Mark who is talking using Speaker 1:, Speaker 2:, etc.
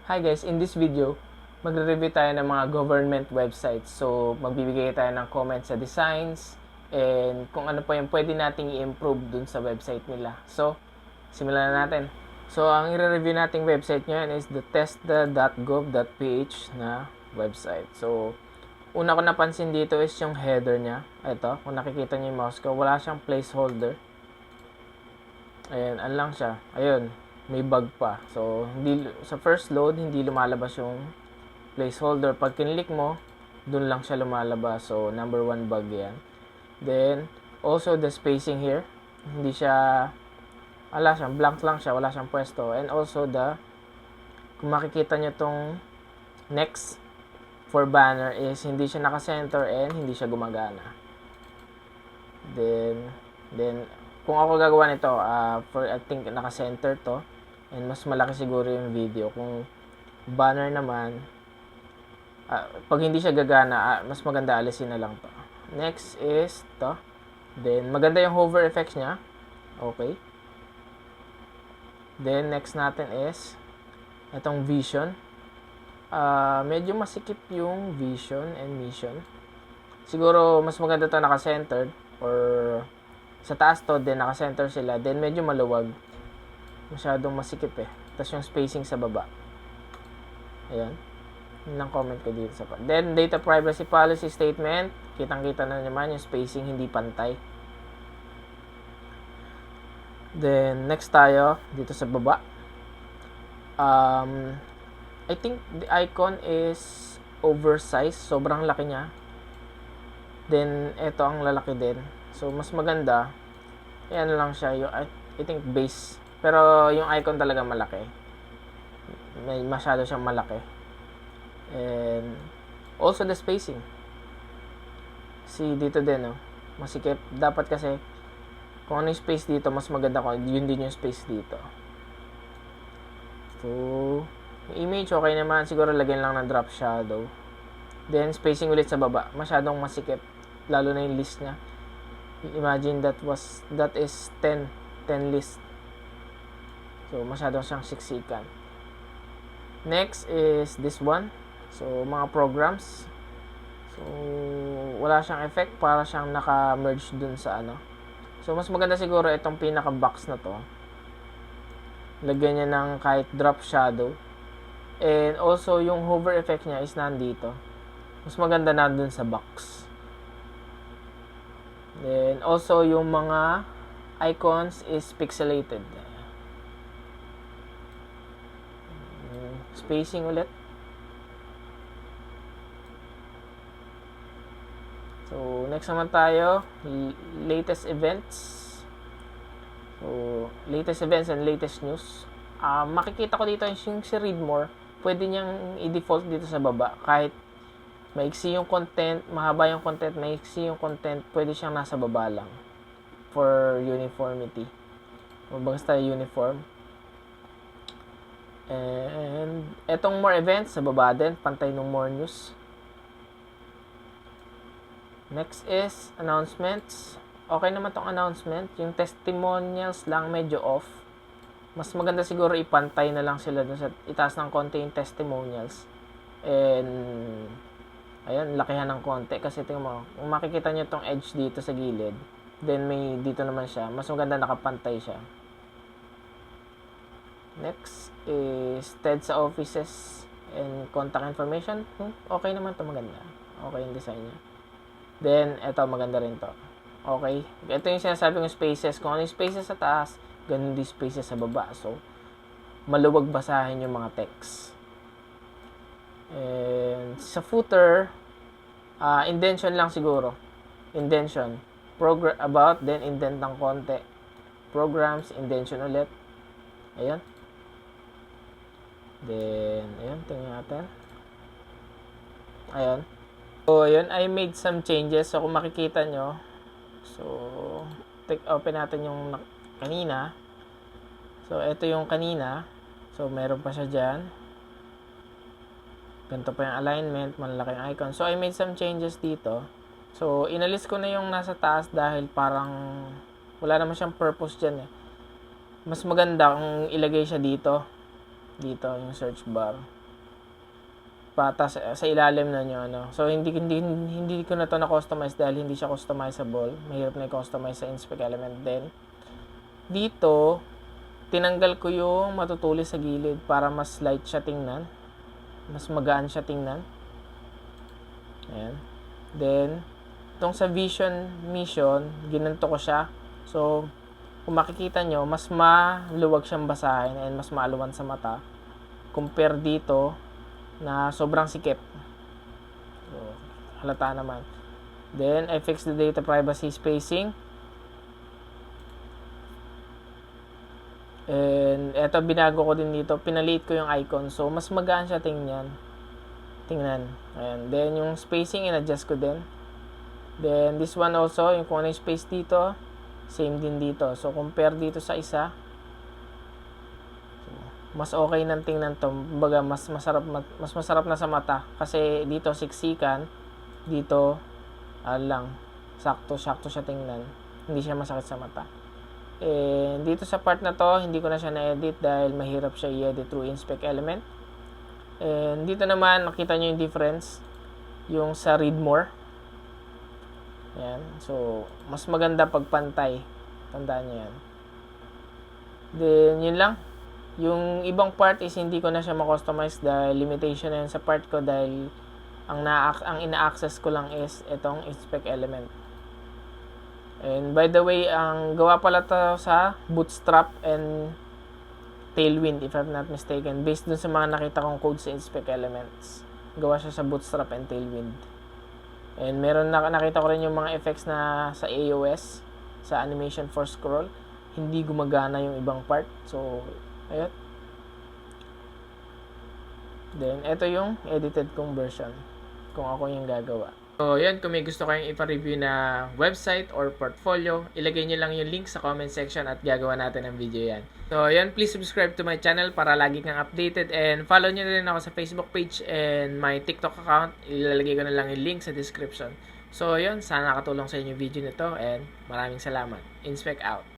Speaker 1: Hi guys, in this video, magre-review tayo ng mga government websites. So, magbibigay tayo ng comments sa designs and kung ano pa yung pwede nating i-improve dun sa website nila. So, simulan na natin. So, ang i-review nating website ngayon is the testa.gov.ph na website. So, una ko napansin dito is yung header niya. Ito, kung nakikita niyo yung mouse ko, wala siyang placeholder. Ayan, lang siya. Ayun, may bug pa. So, sa first load, hindi lumalabas yung placeholder. Pag kinlik mo, dun lang siya lumalabas. So, number 1 bug yan. Then, also the spacing here. Hindi siya, blank lang siya. Wala siyang pwesto. And also kung makikita nyo tong next for banner is hindi siya naka-center and hindi siya gumagana. Then, kung ako gagawa nito, I think naka-center to. And mas malaki siguro yung video. Kung banner naman, pag hindi siya gagana, mas maganda alisin na lang to. Next is to. Then, maganda yung hover effects niya. Okay. Then, next natin is itong vision. Medyo masikip yung vision and mission. Siguro, mas maganda to naka-centered or sa taas to, then naka-center sila, then medyo maluwag. Masyadong masikip eh. Tapos yung spacing sa baba. Ayan. Yun ang comment ko dito sa Then, data privacy policy statement. Kitang-kita na naman yung spacing hindi pantay. Then, next tayo dito sa baba. I think the icon is oversized. Sobrang laki niya. Then, ito ang lalaki din. So, mas maganda. Ayan lang siya. Yung, I think base. Pero, yung icon talaga malaki. Masyado siyang malaki. And, also the spacing. See, dito din, oh. Masikip. Dapat kasi, kung ano yung space dito, mas maganda ko. Yun din yung space dito. So, yung image, okay naman. Siguro, lagyan lang ng drop shadow. Then, spacing ulit sa baba. Masyadong masikip. Lalo na yung list niya. Imagine that is 10 list. So, masyadong siyang siksikan. Next is this one. So, mga programs. So, wala siyang effect. Para siyang naka-merge dun sa ano. So, mas maganda siguro itong pinaka-box na to. Lagyan niya ng kahit drop shadow. And also, yung hover effect niya is nandito. Mas maganda nandun sa box. Then, also, yung mga icons is pixelated. Spacing ulit. So, next naman tayo, latest events. So, latest events and latest news. Makikita ko dito yung si read more. Pwede niyang i-default dito sa baba. Kahit maiksi yung content, mahaba yung content, maiksi yung content, pwede siyang nasa baba lang. For uniformity. O basta uniform. And etong more events, sa baba din, pantay ng more news. Next is announcements. Okay naman tong announcement. Yung testimonials lang medyo off. Mas maganda siguro ipantay na lang sila dun sa itaas ng konti yung testimonials. And ayun, lakihan ng konti kasi tingnan mo, kung makikita nyo tong edge dito sa gilid, then may dito naman siya, mas maganda nakapantay siya. Next is TEDSA offices and contact information. Okay naman to, maganda. Okay yung design niya. Then, eto maganda rin to. Okay. Ito yung sinasabi ng spaces. Kung ano yung spaces sa taas, ganun din spaces sa baba. So, maluwag basahin yung mga text. And sa footer, indentation lang siguro. Indentation. About, then indent ng konti. Programs, indentation ulit. Ayan. Then, ayan, tingnan natin. Ayan. So, ayan, I made some changes. So, kung makikita nyo, so, open natin yung kanina. So, ito yung kanina. So, meron pa siya dyan. Ganito pa yung alignment, malaki yung icon. So, I made some changes dito. So, inalis ko na yung nasa taas dahil parang wala naman siyang purpose dyan eh. Mas maganda kung ilagay siya dito. Dito, yung search bar. patas sa ilalim na yung ano. So hindi ko na to na customize dahil hindi siya customizable. Mahirap na i-customize sa inspect element din. Dito tinanggal ko yung matutulis sa gilid para mas light siya tingnan. Mas magaan siya tingnan. Ayan. Then itong sa vision mission, ginanto ko siya. So kung makikita nyo, mas maluwag siyang basahin and mas maaluwan sa mata compare dito na sobrang sikip. So, halata naman. Then, I fix the data privacy spacing. And, eto, binago ko din dito. Pinaliit ko yung icon. So, mas magaan siya tingnan. Ayan. Then, yung spacing, in-adjust ko din. Then, this one also, yung kung ano yung space dito, same din dito. So, compare dito sa isa. Mas okay nang tingnan to. Kumbaga, mas masarap na sa mata. Kasi dito, siksikan. Dito, lang. Sakto siya tingnan. Hindi siya masakit sa mata. And dito sa part na to, hindi ko na siya na-edit dahil mahirap siya i-edit through inspect element. And dito naman, nakita nyo yung difference. Yung sa read more. Ayan. So, mas maganda pag pantay. Tandaan nyo yan. Then, yun lang. Yung ibang part is hindi ko na siya ma-customize dahil limitation na yun sa part ko dahil ang ina-access ko lang is itong inspect element. And by the way, ang gawa pala to sa Bootstrap and Tailwind if I'm not mistaken. Based dun sa mga nakita kong code sa inspect elements. Gawa siya sa Bootstrap and Tailwind. And meron nakita ko rin yung mga effects na sa AOS, sa animation for scroll. Hindi gumagana yung ibang part. So, ayun. Then, ito yung edited kong version. Kung ako yung gagawa. So, yan. Kung may gusto kayong ipa-review na website or portfolio, ilagay nyo lang yung link sa comment section at gagawa natin ng video yan. So, yan. Please subscribe to my channel para lagi kang updated. And follow nyo rin ako sa Facebook page and my TikTok account. Ilalagay ko na lang yung link sa description. So, yun. Sana nakatulong sa inyo yung video nito and maraming salamat. Inspect out.